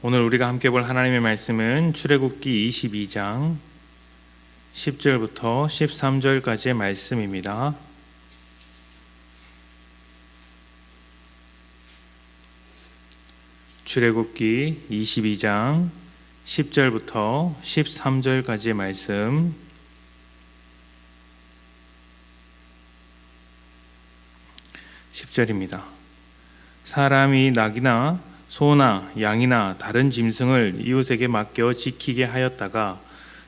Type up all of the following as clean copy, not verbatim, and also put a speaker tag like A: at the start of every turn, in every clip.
A: 오늘 우리가 함께 볼 하나님의 말씀은 출애굽기 22장 10절부터 13절까지의 말씀입니다. 출애굽기 22장 10절부터 13절까지의 말씀. (10절입니다) 사람이 낙이나 소나 양이나 다른 짐승을 이웃에게 맡겨 지키게 하였다가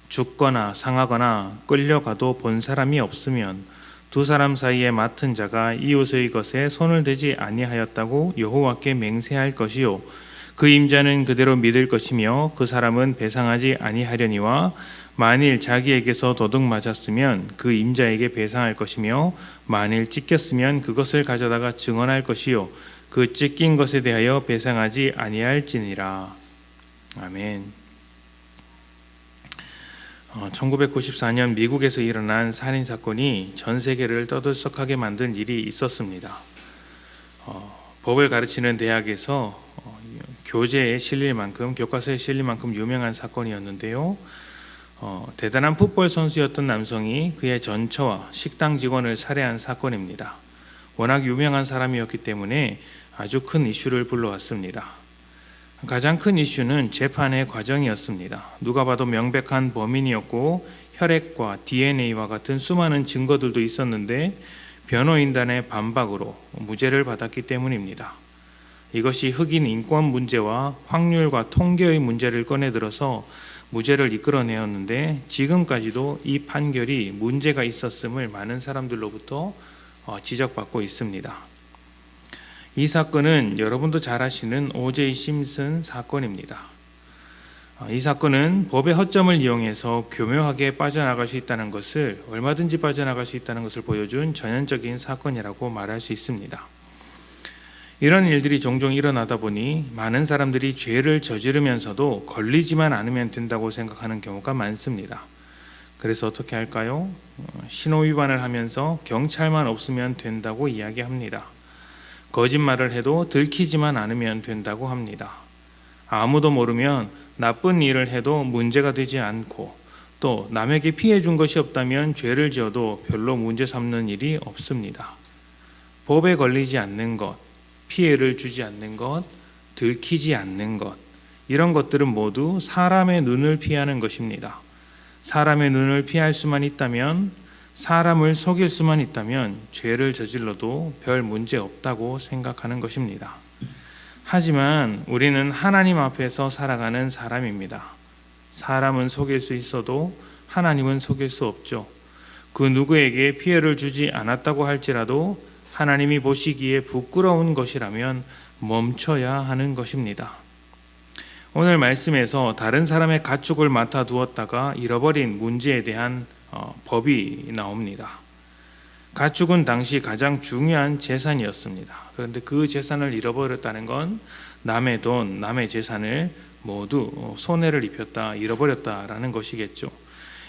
A: 죽거나 상하거나 끌려가도 본 사람이 없으면 두 사람 사이에 맡은 자가 이웃의 것에 손을 대지 아니하였다고 여호와께 맹세할 것이요 그 임자는 그대로 믿을 것이며 그 사람은 배상하지 아니하려니와 만일 자기에게서 도둑 맞았으면 그 임자에게 배상할 것이며 만일 찢겼으면 그것을 가져다가 증언할 것이요 그 찢긴 것에 대하여 배상하지 아니할지니라. 아멘. 1994년 미국에서 일어난 살인 사건이 전 세계를 떠들썩하게 만든 일이 있었습니다. 법을 가르치는 대학에서 교재에 실릴 만큼, 교과서에 실릴 만큼 유명한 사건이었는데요. 대단한 풋볼 선수였던 남성이 그의 전처와 식당 직원을 살해한 사건입니다. 워낙 유명한 사람이었기 때문에 아주 큰 이슈를 불러왔습니다. 가장 큰 이슈는 재판의 과정이었습니다. 누가 봐도 명백한 범인이었고 혈액과 DNA와 같은 수많은 증거들도 있었는데 변호인단의 반박으로 무죄를 받았기 때문입니다. 이것이 흑인 인권 문제와 확률과 통계의 문제를 꺼내들어서 무죄를 이끌어내었는데 지금까지도 이 판결이 문제가 있었음을 많은 사람들로부터 지적받고 있습니다. 이 사건은 여러분도 잘 아시는 O.J. 심슨 사건입니다. 이 사건은 법의 허점을 이용해서 교묘하게 빠져나갈 수 있다는 것을, 얼마든지 빠져나갈 수 있다는 것을 보여준 전형적인 사건이라고 말할 수 있습니다. 이런 일들이 종종 일어나다 보니 많은 사람들이 죄를 저지르면서도 걸리지만 않으면 된다고 생각하는 경우가 많습니다. 그래서 어떻게 할까요? 신호위반을 하면서 경찰만 없으면 된다고 이야기합니다. 거짓말을 해도 들키지만 않으면 된다고 합니다. 아무도 모르면 나쁜 일을 해도 문제가 되지 않고 또 남에게 피해 준 것이 없다면 죄를 지어도 별로 문제 삼는 일이 없습니다. 법에 걸리지 않는 것, 피해를 주지 않는 것, 들키지 않는 것, 이런 것들은 모두 사람의 눈을 피하는 것입니다. 사람의 눈을 피할 수만 있다면, 사람을 속일 수만 있다면 죄를 저질러도 별 문제 없다고 생각하는 것입니다. 하지만 우리는 하나님 앞에서 살아가는 사람입니다. 사람은 속일 수 있어도 하나님은 속일 수 없죠. 그 누구에게 피해를 주지 않았다고 할지라도 하나님이 보시기에 부끄러운 것이라면 멈춰야 하는 것입니다. 오늘 말씀에서 다른 사람의 가축을 맡아 두었다가 잃어버린 문제에 대한 법이 나옵니다. 가축은 당시 가장 중요한 재산이었습니다. 그런데 그 재산을 잃어버렸다는 건 남의 돈, 남의 재산을 모두 손해를 입혔다, 잃어버렸다라는 것이겠죠.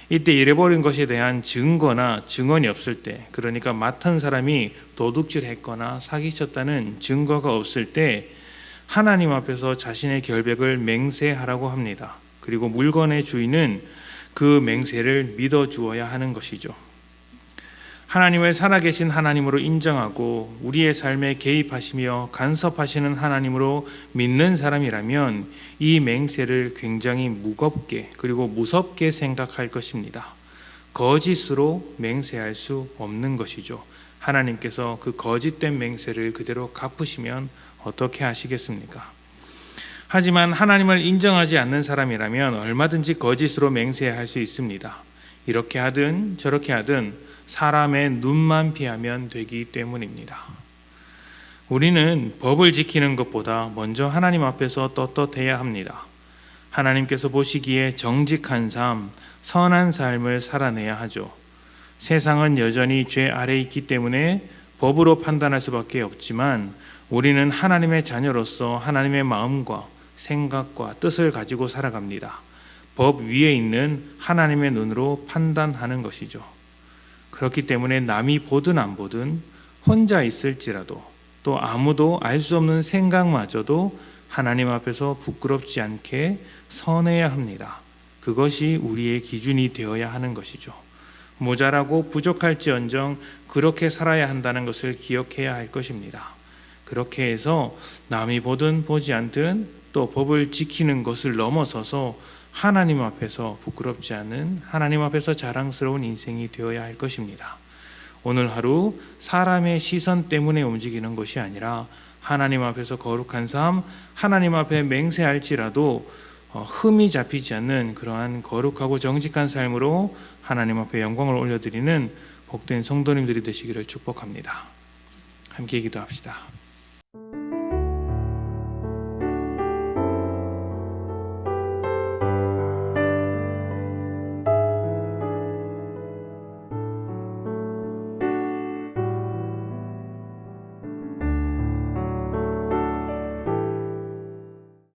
A: 이때 잃어버린 것에 대한 증거나 증언이 없을 때, 그러니까 맡은 사람이 도둑질했거나 사기쳤다는 증거가 없을 때 하나님 앞에서 자신의 결백을 맹세하라고 합니다. 그리고 물건의 주인은 그 맹세를 믿어주어야 하는 것이죠. 하나님을 살아계신 하나님으로 인정하고 우리의 삶에 개입하시며 간섭하시는 하나님으로 믿는 사람이라면 이 맹세를 굉장히 무겁게 그리고 무섭게 생각할 것입니다. 거짓으로 맹세할 수 없는 것이죠. 하나님께서 그 거짓된 맹세를 그대로 갚으시면 어떻게 하시겠습니까? 하지만 하나님을 인정하지 않는 사람이라면 얼마든지 거짓으로 맹세할 수 있습니다. 이렇게 하든 저렇게 하든 사람의 눈만 피하면 되기 때문입니다. 우리는 법을 지키는 것보다 먼저 하나님 앞에서 떳떳해야 합니다. 하나님께서 보시기에 정직한 삶, 선한 삶을 살아내야 하죠. 세상은 여전히 죄 아래에 있기 때문에 법으로 판단할 수밖에 없지만 우리는 하나님의 자녀로서 하나님의 마음과 생각과 뜻을 가지고 살아갑니다. 법 위에 있는 하나님의 눈으로 판단하는 것이죠. 그렇기 때문에 남이 보든 안 보든 혼자 있을지라도 또 아무도 알 수 없는 생각마저도 하나님 앞에서 부끄럽지 않게 선해야 합니다. 그것이 우리의 기준이 되어야 하는 것이죠. 모자라고 부족할지언정 그렇게 살아야 한다는 것을 기억해야 할 것입니다. 그렇게 해서 남이 보든 보지 않든 또 법을 지키는 것을 넘어서서 하나님 앞에서 부끄럽지 않은, 하나님 앞에서 자랑스러운 인생이 되어야 할 것입니다. 오늘 하루 사람의 시선 때문에 움직이는 것이 아니라 하나님 앞에서 거룩한 삶, 하나님 앞에 맹세할지라도 흠이 잡히지 않는 그러한 거룩하고 정직한 삶으로 하나님 앞에 영광을 올려드리는 복된 성도님들이 되시기를 축복합니다. 함께 기도합시다.